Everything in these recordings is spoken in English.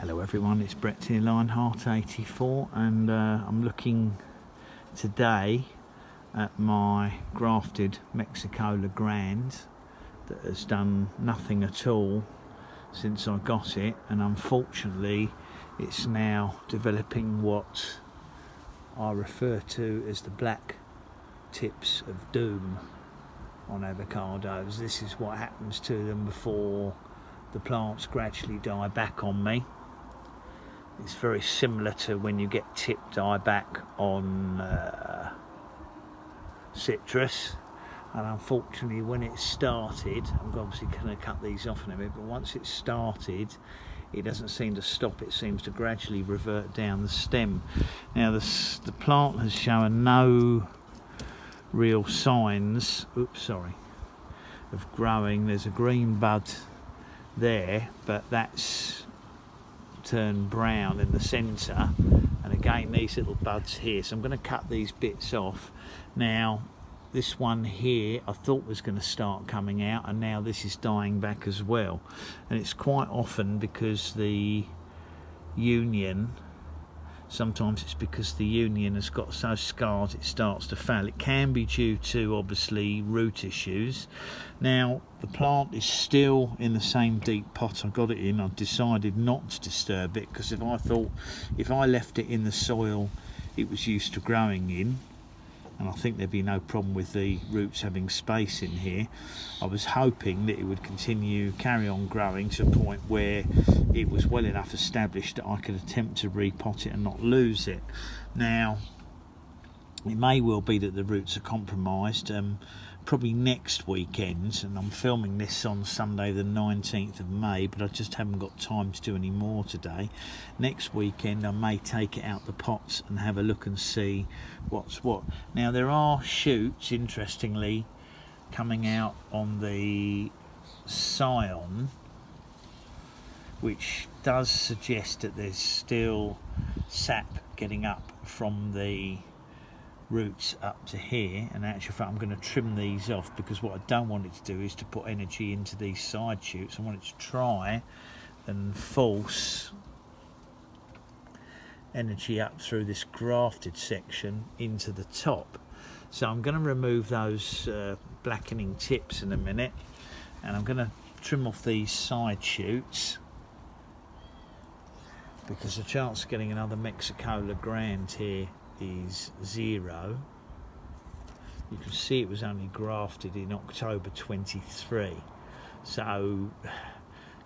Hello everyone, it's Brett here, Lionheart84, and I'm looking today at my grafted Mexicola Grande that has done nothing at all since I got it, and unfortunately it's now developing what I refer to as the black tips of doom on avocados. This is what happens to them before the plants gradually die back on me. It's very similar to when you get tip dieback on citrus, and unfortunately when it started, I'm obviously going to cut these off in a bit, but once it started it doesn't seem to stop. It seems to gradually revert down the stem. Now the plant has shown no real signs of growing. There's a green bud there, but that's turned brown in the centre, and again these little buds here, so I'm going to cut these bits off. Now this one here I thought was going to start coming out, and now this is dying back as well, and it's quite often because the union, sometimes it's because the union has got so scarred it starts to fail. It can be due to obviously root issues. Now the plant is still in the same deep pot I got it in. I've decided not to disturb it, because if I left it in the soil it was used to growing in, and I think there'd be no problem with the roots having space in here, I was hoping that it would carry on growing to a point where it was well enough established that I could attempt to repot it and not lose it. Now it may well be that the roots are compromised. Probably next weekend, and I'm filming this on Sunday the 19th of May, but I just haven't got time to do any more today. Next weekend I may take it out the pots and have a look and see what's what. Now there are shoots, interestingly, coming out on the scion, which does suggest that there's still sap getting up from the roots up to here. And actually I'm going to trim these off, because what I don't want it to do is to put energy into these side shoots. I want it to try and force energy up through this grafted section into the top. So I'm going to remove those blackening tips in a minute, and I'm going to trim off these side shoots, because the chance of getting another Mexicola Grande here is 0. You can see it was only grafted in October 23, so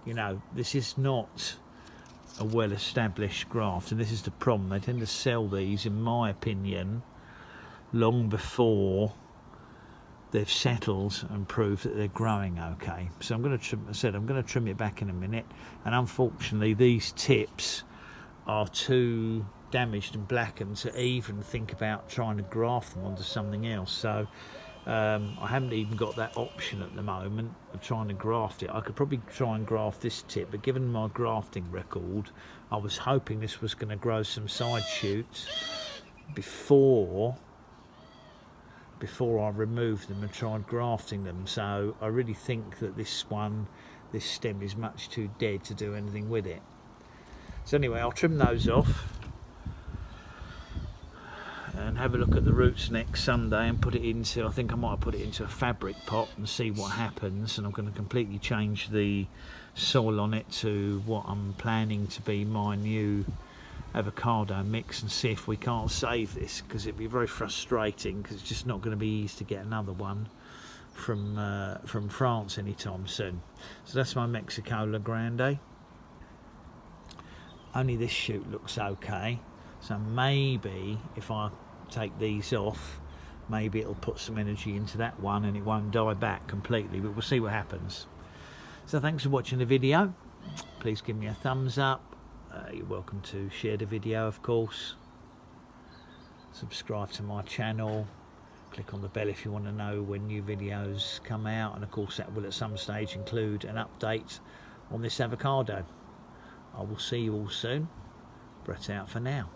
you know this is not a well-established graft, and this is the problem. They tend to sell these, in my opinion, long before they've settled and proved that they're growing okay. So I'm going to trim, I'm going to trim it back in a minute, and unfortunately these tips are too damaged and blackened to even think about trying to graft them onto something else. So I haven't even got that option at the moment of trying to graft it. I could probably try and graft this tip, but given my grafting record, I was hoping this was going to grow some side shoots before I removed them and tried grafting them. So I really think that this stem is much too dead to do anything with it. So anyway, I'll trim those off and have a look at the roots next Sunday and put it into, I think I might put it into a fabric pot and see what happens. And I'm going to completely change the soil on it to what I'm planning to be my new avocado mix, and see if we can't save this, because it'd be very frustrating, because it's just not going to be easy to get another one from France anytime soon. So that's my Mexicola Grande. Only this shoot looks okay, so maybe if I take these off, maybe it'll put some energy into that one and it won't die back completely, but we'll see what happens. So thanks for watching the video. Please give me a thumbs up. You're welcome to share the video, of course. Subscribe to my channel. Click on the bell if you want to know when new videos come out, and of course that will at some stage include an update on this avocado. I will see you all soon. Brett out for now.